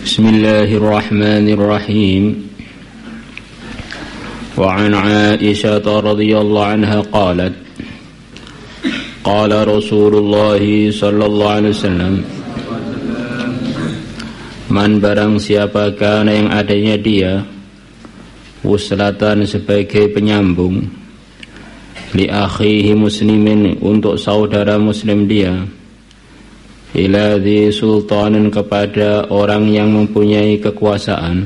Bismillahirrahmanirrahim. Wa an Aisyah radhiyallahu anha qalat qala Rasulullah sallallahu alaihi wasallam, man barang siapakah yang adanya dia wuslatan sebagai penyambung li akhihi muslimin untuk saudara muslim dia, ila dhi sultanin kepada orang yang mempunyai kekuasaan,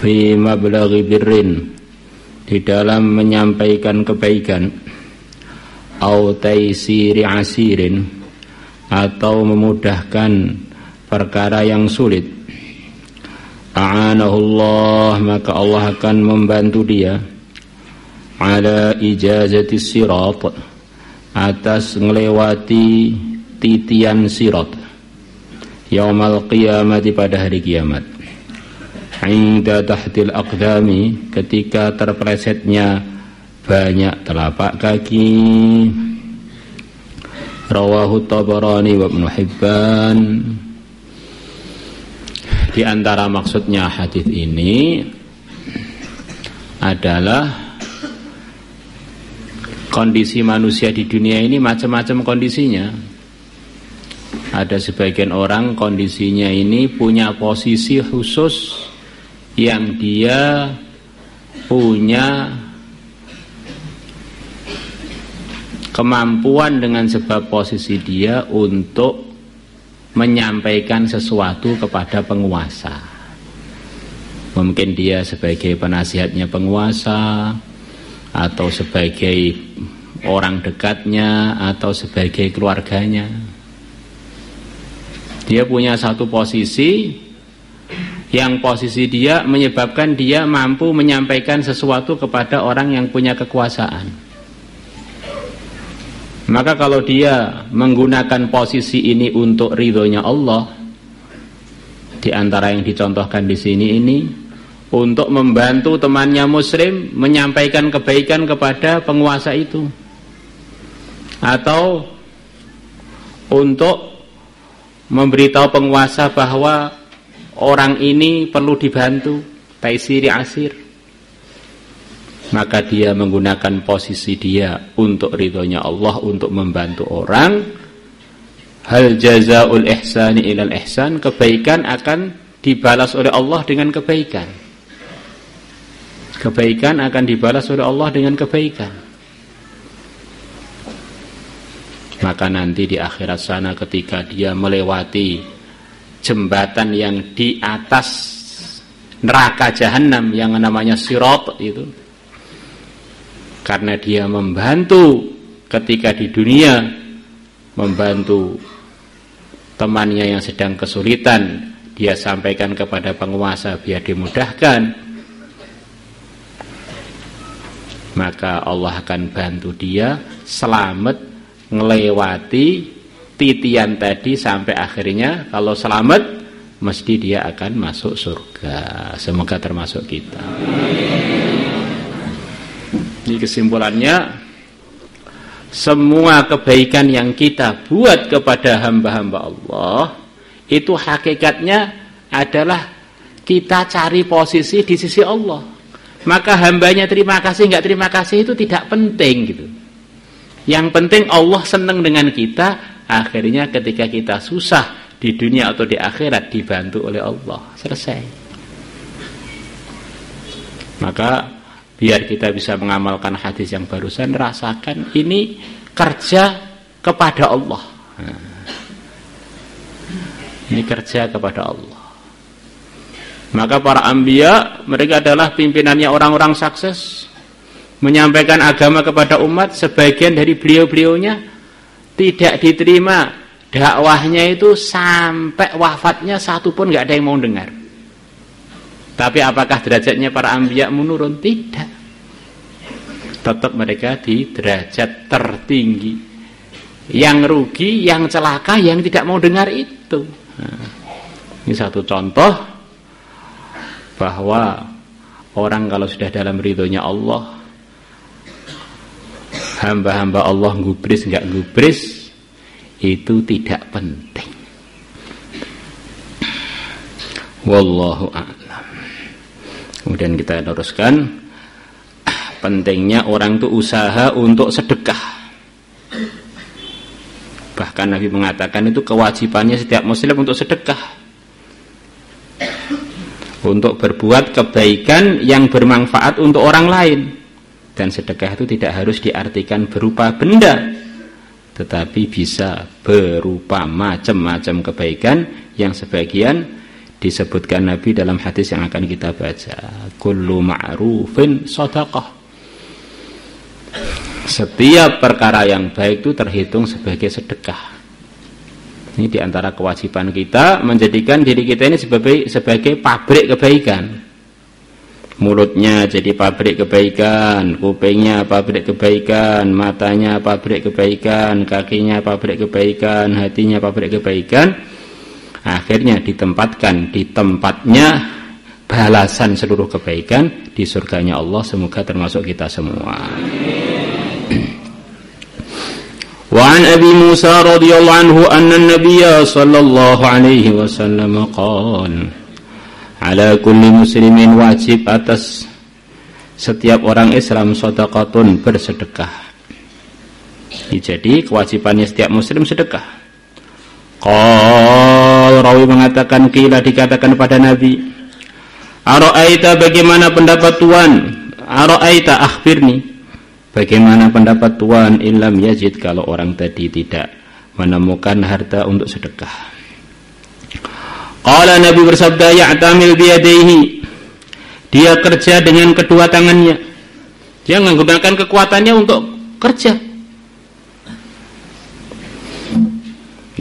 fi mablaghi birrin di dalam menyampaikan kebaikan, au taisiri asirin atau memudahkan perkara yang sulit, a'anahullah maka Allah akan membantu dia ala ijazati sirat atas ngelewati titian sirat yaumal qiyamati pada hari kiamat, inda tahtil aqdami ketika terpelesetnya banyak telapak kaki. Rawahu Tabarani wa Ibnu Hibban. Di antara maksudnya hadis ini adalah kondisi manusia di dunia ini macam-macam kondisinya. Ada sebagian orang kondisinya ini punya posisi khusus yang dia punya kemampuan dengan sebab posisi dia untuk menyampaikan sesuatu kepada penguasa. Mungkin dia sebagai penasihatnya penguasa, atau sebagai orang dekatnya, atau sebagai keluarganya. Dia punya satu posisi yang posisi dia menyebabkan dia mampu menyampaikan sesuatu kepada orang yang punya kekuasaan. Maka kalau dia menggunakan posisi ini untuk ridhonya Allah, di antara yang dicontohkan di sini ini, untuk membantu temannya muslim menyampaikan kebaikan kepada penguasa itu, atau untuk memberitahu penguasa bahwa orang ini perlu dibantu, taisiri asir, maka dia menggunakan posisi dia untuk ridhonya Allah, untuk membantu orang. Hal jazaul ihsani ilal ihsan, kebaikan akan dibalas oleh Allah dengan kebaikan. Kebaikan akan dibalas oleh Allah dengan kebaikan. Maka nanti di akhirat sana ketika dia melewati jembatan yang di atas neraka jahanam yang namanya sirat itu, karena dia membantu ketika di dunia, membantu temannya yang sedang kesulitan, dia sampaikan kepada penguasa biar dimudahkan, maka Allah akan bantu dia selamat ngelewati titian tadi sampai akhirnya kalau selamat mesti dia akan masuk surga. Semoga termasuk kita. Ini kesimpulannya, semua kebaikan yang kita buat kepada hamba-hamba Allah itu hakikatnya adalah kita cari posisi di sisi Allah. Maka hambanya terima kasih enggak terima kasih itu tidak penting gitu. Yang penting Allah senang dengan kita, akhirnya ketika kita susah di dunia atau di akhirat dibantu oleh Allah. Selesai. Maka biar kita bisa mengamalkan hadis yang barusan, rasakan ini kerja kepada Allah. Ini kerja kepada Allah. Maka para anbiya, mereka adalah pimpinannya orang-orang sukses, menyampaikan agama kepada umat. Sebagian dari beliau-beliaunya tidak diterima dakwahnya itu sampai wafatnya, satu pun nggak ada yang mau dengar. Tapi apakah derajatnya para anbiya menurun? Tidak. Tetap mereka di derajat tertinggi. Yang rugi, yang celaka, yang tidak mau dengar itu. Nah, ini satu contoh bahwa orang kalau sudah dalam ridhonya Allah, hamba-hamba Allah gubris enggak gubris itu tidak penting. Wallahu a'lam. Kemudian kita teruskan pentingnya orang itu usaha untuk sedekah. Bahkan Nabi mengatakan itu kewajibannya setiap muslim untuk sedekah, untuk berbuat kebaikan yang bermanfaat untuk orang lain. Dan sedekah itu tidak harus diartikan berupa benda, tetapi bisa berupa macam-macam kebaikan yang sebagian disebutkan Nabi dalam hadis yang akan kita baca. Kullu ma'rufin shadaqah. Setiap perkara yang baik itu terhitung sebagai sedekah. Ini diantara kewajiban kita, menjadikan diri kita ini sebagai pabrik kebaikan. Mulutnya jadi pabrik kebaikan, kupingnya pabrik kebaikan, matanya pabrik kebaikan, kakinya pabrik kebaikan, hatinya pabrik kebaikan. Akhirnya ditempatkan di tempatnya balasan seluruh kebaikan di surganya Allah. Semoga termasuk kita semua. Wa an Abi Musa radhiyallahu anhu anna an-nabiy sallallahu alaihi wasallam qala ala kulli muslimin, wajib atas setiap orang Islam shadaqatun, bersedekah. Jadi kewajibannya setiap muslim sedekah. Qal, rawi mengatakan, qila, dikatakan pada Nabi, ara'aita, bagaimana pendapat Tuhan, ara'aita, akhbirni, bagaimana pendapat Tuhan, illam yajid, kalau orang tadi tidak menemukan harta untuk sedekah. Qala, Nabi bersabda, ya'tamil biyadaihi, dia kerja dengan kedua tangannya, dia menggunakan kekuatannya untuk kerja.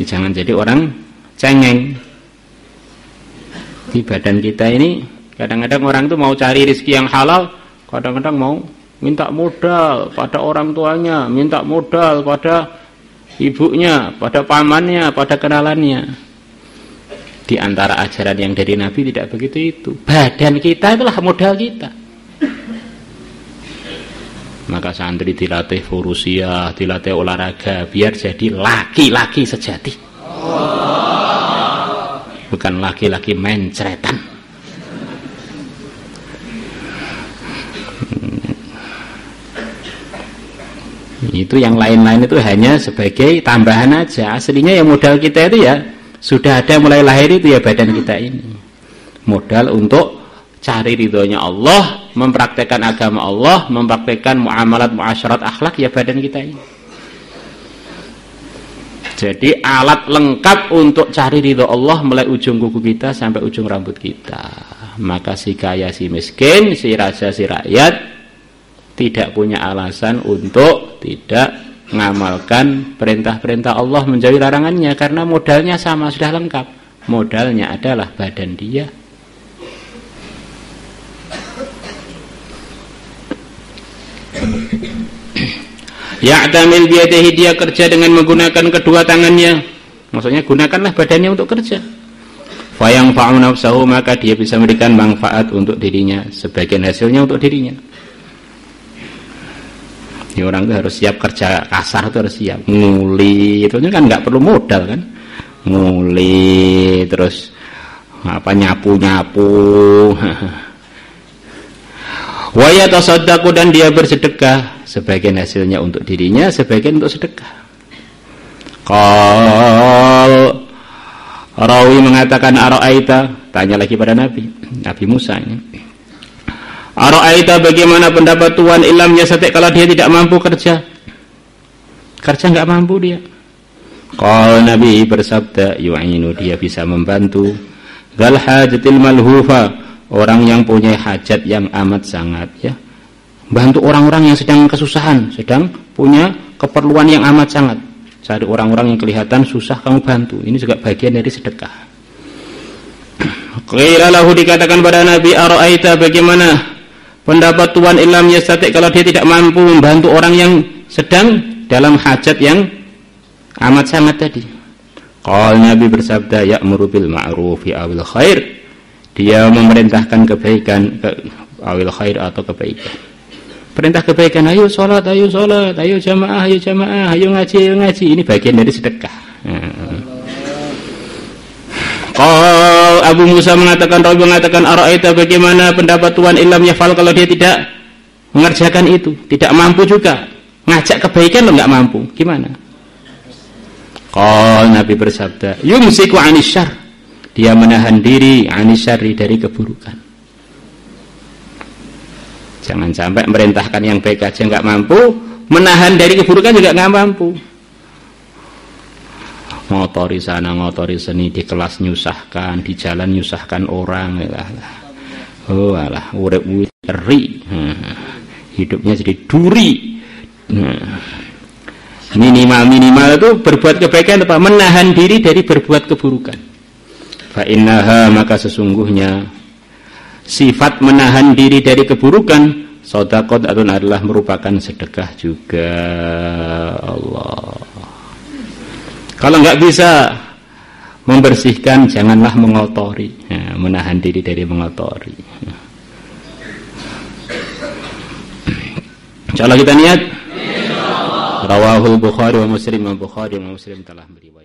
Jangan jadi orang cengeng. Di badan kita ini kadang-kadang orang itu mau cari rezeki yang halal, kadang-kadang mau minta modal pada orang tuanya, minta modal pada ibunya, pada pamannya, pada kenalannya. Di antara ajaran yang dari Nabi tidak begitu itu. Badan kita itulah modal kita. Maka santri dilatih furusiah, dilatih olahraga, biar jadi laki-laki sejati. Bukan laki-laki mencretan. Itu yang lain-lain itu hanya sebagai tambahan aja. Aslinya yang modal kita itu ya sudah ada mulai lahir itu ya badan kita ini. Modal untuk cari ridhonya Allah, mempraktekkan agama Allah, mempraktekkan muamalat, muasyarat, akhlak, ya badan kita ini. Jadi alat lengkap untuk cari ridho Allah mulai ujung kuku kita sampai ujung rambut kita. Maka si kaya, si miskin, si raja, si rakyat tidak punya alasan untuk tidak mengamalkan perintah-perintah Allah, menjauhi larangannya, karena modalnya sama, sudah lengkap. Modalnya adalah badan dia. Ya'tamil biyadihi, dia kerja dengan menggunakan kedua tangannya. Maksudnya gunakanlah badannya untuk kerja. Fayanfa'u nafsahu, maka dia bisa memberikan manfaat untuk dirinya, sebagian hasilnya untuk dirinya. Ini orang itu harus siap kerja kasar, itu harus siap. Nguli itu kan nggak perlu modal kan. Nguli terus nyapu-nyapu. Wa yatasaddaqu, dan dia bersedekah, sebagian hasilnya untuk dirinya, sebagian untuk sedekah. Qal, rawi mengatakan, ara'aita, tanya lagi pada Nabi Musa ini. Ara'aita, bagaimana pendapat Tuhan, ilam yasati, kalau dia tidak mampu kerja nggak mampu dia. Qal, Nabi bersabda, yu'inu, dia bisa membantu dzal hajatil malhufa, orang yang punya hajat yang amat sangat, ya, bantu orang-orang yang sedang kesusahan, sedang punya keperluan yang amat sangat. Cari orang-orang yang kelihatan susah, kamu bantu. Ini juga bagian dari sedekah. Qila lahu, dikatakan pada Nabi, ara'aita, bagaimana pendapat Tuhan, ilam yastati, kalau dia tidak mampu membantu orang yang sedang dalam hajat yang amat sangat tadi. Qal, Nabi bersabda, ya'muru bil ma'rufi awil khair, dia memerintahkan kebaikan, awil khair atau kebaikan. Perintah kebaikan, ayo sholat, ayo jamaah, ayo ngaji. Ini bagian dari sedekah. Qal Abu Musa mengatakan, Rabi mengatakan, ara'aita bagaimana pendapat Tuhan illam yafal kalau dia tidak mengerjakan itu, tidak mampu juga. Ngajak kebaikan lo nggak mampu, gimana? Nabi bersabda, yumsiku anisyar, dia menahan diri anisyari dari keburukan. Jangan sampai merintahkan yang baik aja nggak mampu, menahan dari keburukan juga nggak mampu. Ngotori sana, ngotori sini, di kelas nyusahkan, di jalan nyusahkan orang. Oh alah, urip ri, hidupnya jadi duri. Minimal itu berbuat kebaikan apa? Menahan diri dari berbuat keburukan. Fa innaha, maka sesungguhnya sifat menahan diri dari keburukan shadaqah adalah merupakan sedekah juga. Allah. Kalau nggak bisa membersihkan, janganlah mengotori. Ya, menahan diri dari mengotori. Insyaallah kita niat. Rawahul Bukhari wa Muslim telah beriwayat.